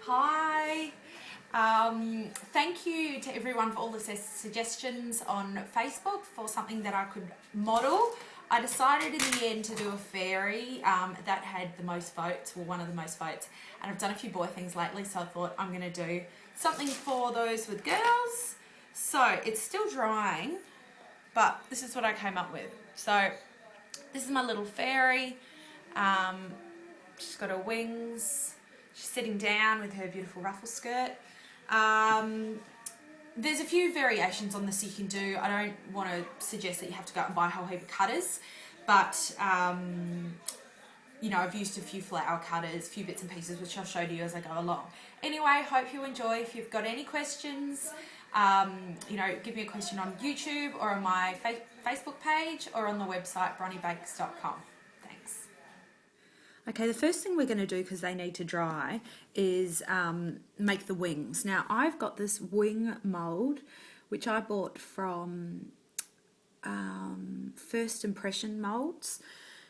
Hi. Thank you to everyone for all the suggestions on Facebook for something that I could model. I decided in the end to do a fairy that had the most votes, or one of the most votes, and I've done a few boy things lately, so I thought I'm going to do something for those with girls. So it's still drying, but this is what I came up with. So this is my little fairy. She's got her wings. She's sitting down with her beautiful ruffle skirt. There's a few variations on this you can do. I don't want to suggest that you have to go out and buy a whole heap of cutters, but you know, I've used a few flower cutters, a few bits and pieces, which I'll show to you as I go along. Anyway, hope you enjoy. If you've got any questions, you know, give me a question on YouTube or on my Facebook page or on the website bronnybakes.com. Thanks. Okay, the first thing we're going to do, because they need to dry, is make the wings. Now, I've got this wing mould, which I bought from First Impression Moulds.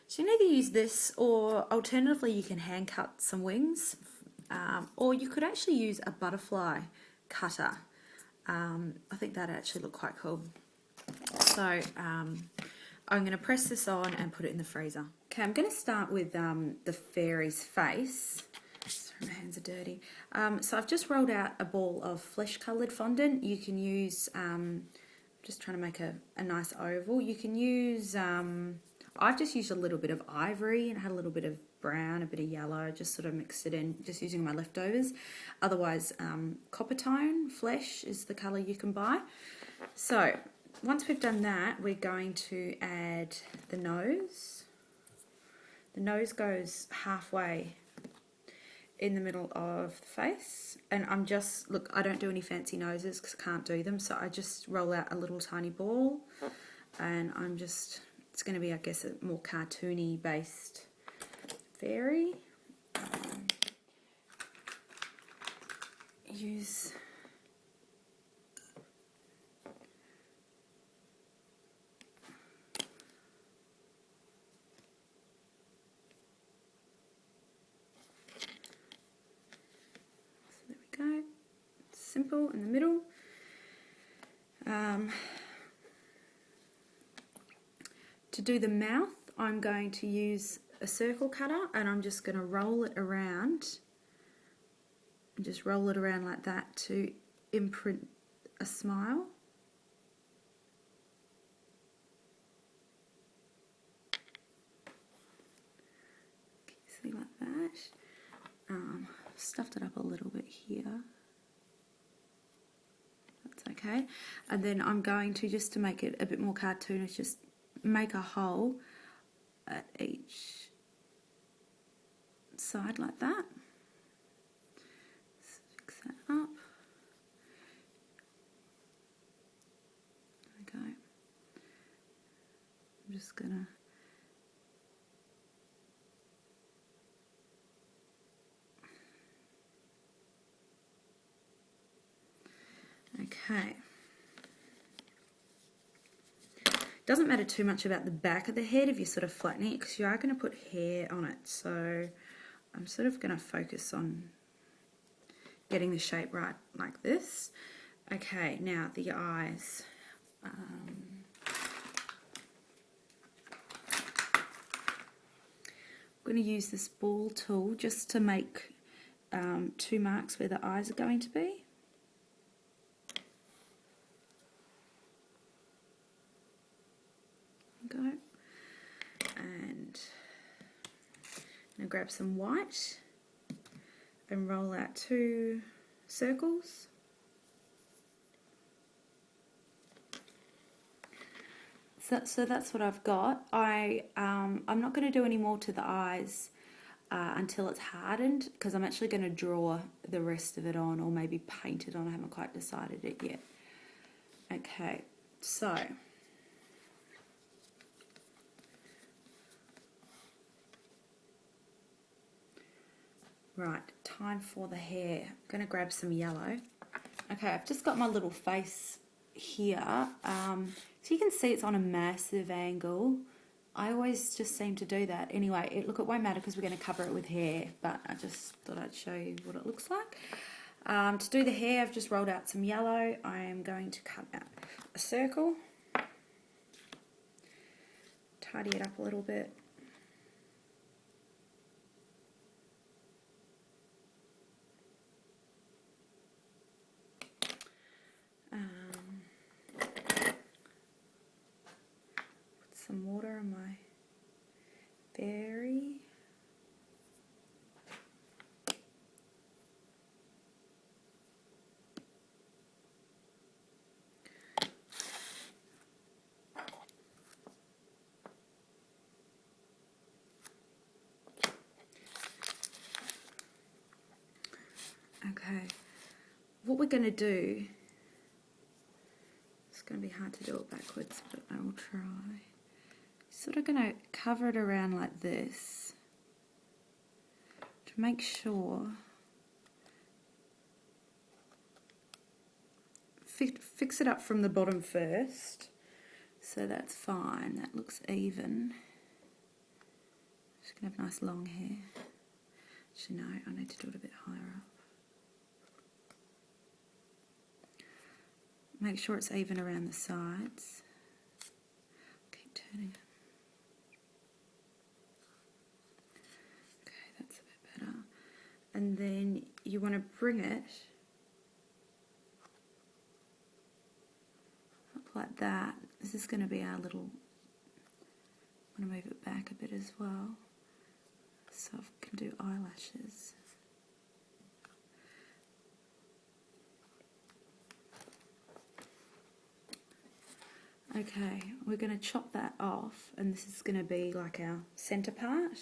So you can either use this, or alternatively you can hand cut some wings, or you could actually use a butterfly cutter. I think that'd actually look quite cool. So I'm going to press this on and put it in the freezer. Okay, I'm going to start with the fairy's face. Sorry, my hands are dirty. So I've just rolled out a ball of flesh-coloured fondant. You can use, just trying to make a nice oval. You can use, I've just used a little bit of ivory and had a little bit of brown, a bit of yellow, just sort of mixed it in, just using my leftovers. Otherwise, copper tone flesh is the colour you can buy. So once we've done that, we're going to add the nose. The nose goes halfway in the middle of the face, and I'm just, look, I don't do any fancy noses because I can't do them, so I just roll out a little tiny ball, and I'm just, it's going to be, I guess, a more cartoony based fairy. Use go. Simple in the middle. To do the mouth, I'm going to use a circle cutter, and I'm just going to roll it around, and just roll it around like that to imprint a smile. See, like that. Stuffed it up a little bit here. That's okay. And then I'm going to, just to make it a bit more cartoonish, just make a hole at each side like that. Fix that up. There we go. I'm just gonna okay. Doesn't matter too much about the back of the head if you're sort of flattening it, because you are going to put hair on it. So I'm sort of going to focus on getting the shape right like this. Okay, now the eyes. I'm going to use this ball tool just to make 2 marks where the eyes are going to be. Go, and I'm going to grab some white and roll out 2 circles. So that's what I've got. I'm not going to do any more to the eyes until it's hardened, because I'm actually going to draw the rest of it on, or maybe paint it on. I haven't quite decided it yet. Okay, so right, time for the hair. I'm going to grab some yellow. Okay, I've just got my little face here. So you can see it's on a massive angle. I always just seem to do that. Anyway, look, it won't matter because we're going to cover it with hair, but I just thought I'd show you what it looks like. To do the hair, I've just rolled out some yellow. I am going to cut out a circle, tidy it up a little bit. Put some water on my berry. Okay, what we're going to do, it's going to be hard to do it backwards, but I will try. Sort of going to cover it around like this to make sure. Fix it up from the bottom first, so that's fine, that looks even. Just going to have nice long hair. Actually no, I need to do it a bit higher up. Make sure it's even around the sides. Keep turning it. Okay, that's a bit better. And then you want to bring it up like that. This is going to be our little, I'm going to move it back a bit as well, so I can do eyelashes. Okay, we're going to chop that off, and this is going to be like our centre part.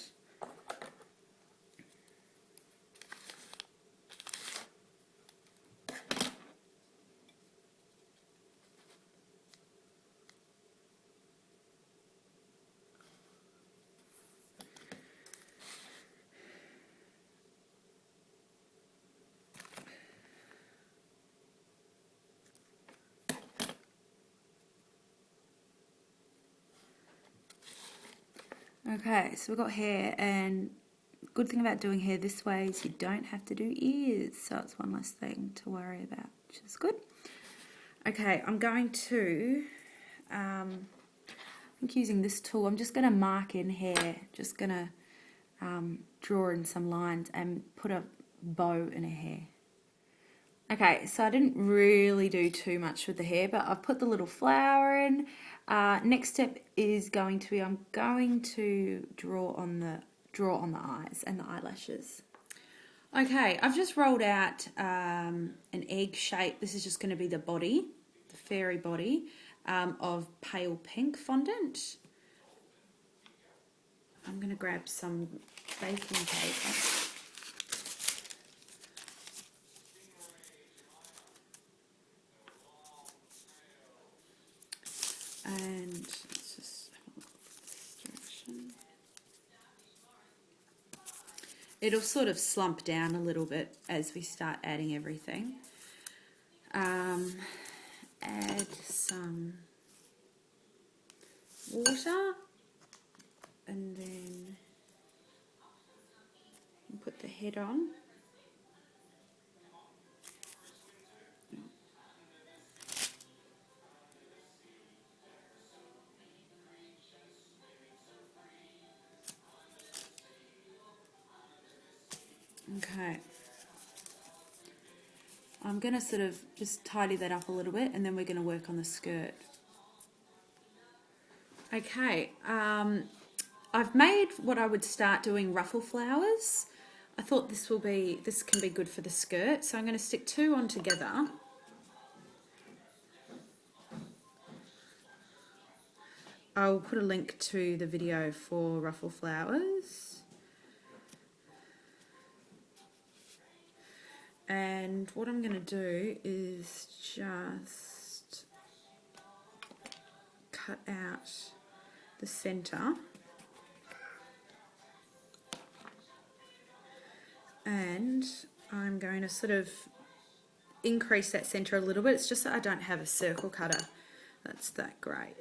Okay, so we've got hair, and good thing about doing hair this way is you don't have to do ears, so it's one less thing to worry about, which is good. Okay, I'm going to, I think using this tool, I'm just going to mark in hair, just going to draw in some lines and put a bow in her hair. Okay, so I didn't really do too much with the hair, but I've put the little flower in. Next step is going to be, I'm going to draw on the eyes and the eyelashes. Okay, I've just rolled out an egg shape. This is just going to be the body, the fairy body of pale pink fondant. I'm going to grab some baking paper. And let's just have a look at this direction. It'll sort of slump down a little bit as we start adding everything. Add some water, and then put the head on. Okay, I'm going to sort of just tidy that up a little bit, and then we're going to work on the skirt. Okay, I've made what I would start doing ruffle flowers. I thought this can be good for the skirt, so I'm going to stick two on together. I'll put a link to the video for ruffle flowers. And what I'm going to do is just cut out the centre, and I'm going to sort of increase that centre a little bit. It's just that I don't have a circle cutter that's that great.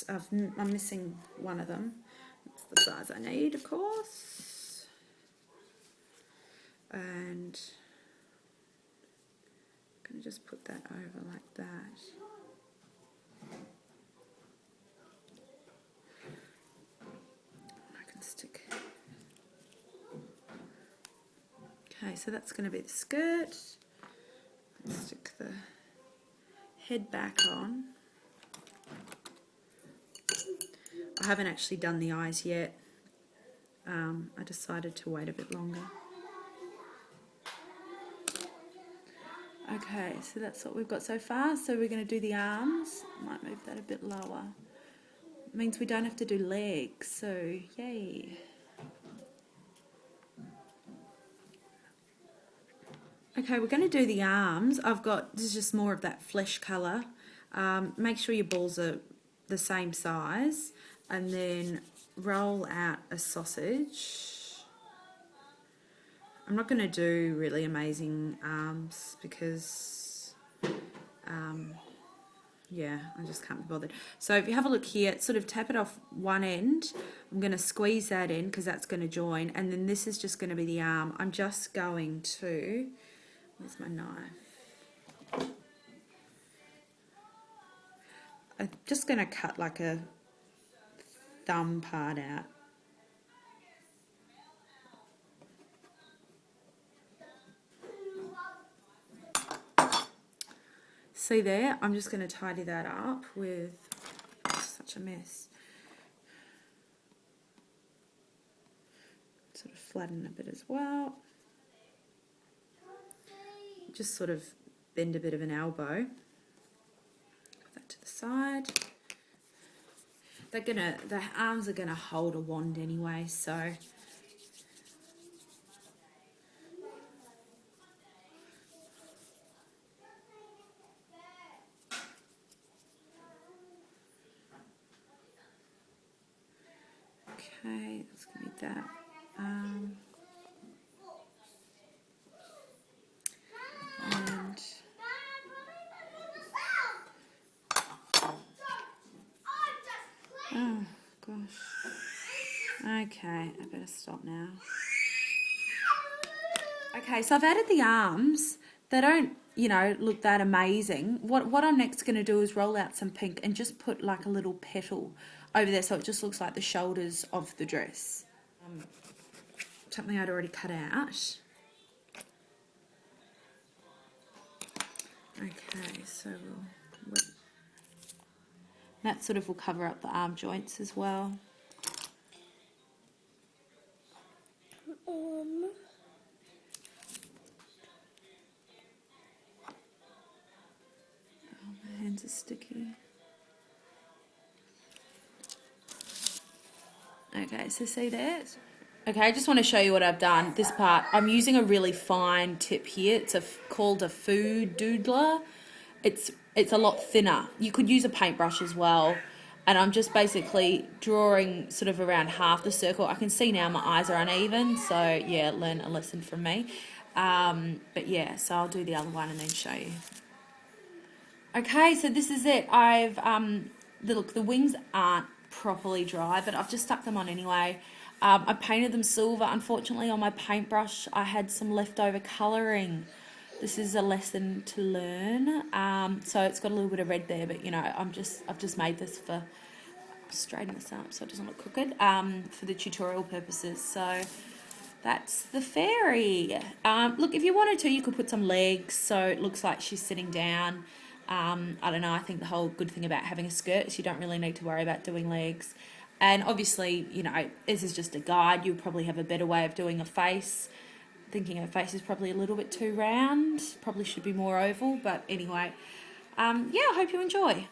I'm missing one of them. the size I need, of course. And I'm going to just put that over like that. I can stick. Okay, so that's going to be the skirt. Let's stick the head back on. I haven't actually done the eyes yet. I decided to wait a bit longer. Okay, so that's what we've got so far. So we're going to do the arms. Might move that a bit lower. It means we don't have to do legs, so yay. Okay, we're going to do the arms. This is just more of that flesh colour. Make sure your balls are the same size, and then roll out a sausage. I'm not going to do really amazing arms because, yeah, I just can't be bothered. So if you have a look here, sort of tap it off one end. I'm going to squeeze that in because that's going to join, and then this is just going to be the arm. I'm just going to, where's my knife? I'm just going to cut like a thumb part out. See there, I'm just going to tidy that up with such a mess. Sort of flatten a bit as well. Just sort of bend a bit of an elbow. Put that to the side. The arms are gonna hold a wand anyway, so okay, that's gonna be that. And oh gosh. Okay, I better stop now. Okay, so I've added the arms. They don't, look that amazing. What I'm next going to do is roll out some pink and just put like a little petal over there so it just looks like the shoulders of the dress. Something I'd already cut out. Okay, so that sort of will cover up the arm joints as well. Oh, my hands are sticky. Okay, so see there? Okay, I just want to show you what I've done. This part, I'm using a really fine tip here. It's called a food doodler. It's a lot thinner. You could use a paintbrush as well. And I'm just basically drawing sort of around half the circle. I can see now my eyes are uneven, so yeah, learn a lesson from me. But yeah, so I'll do the other one and then show you. Okay, so this is it. Look, the wings aren't properly dry, but I've just stuck them on anyway. I painted them silver. Unfortunately, on my paintbrush, I had some leftover colouring. This is a lesson to learn. So it's got a little bit of red there, but I've just made this for straighten this up so it doesn't look crooked. For the tutorial purposes. So that's the fairy. Look, if you wanted to, you could put some legs so it looks like she's sitting down. I don't know. I think the whole good thing about having a skirt is you don't really need to worry about doing legs. And obviously, this is just a guide. You'll probably have a better way of doing a face. Thinking her face is probably a little bit too round. Probably should be more oval. But anyway, yeah, I hope you enjoy.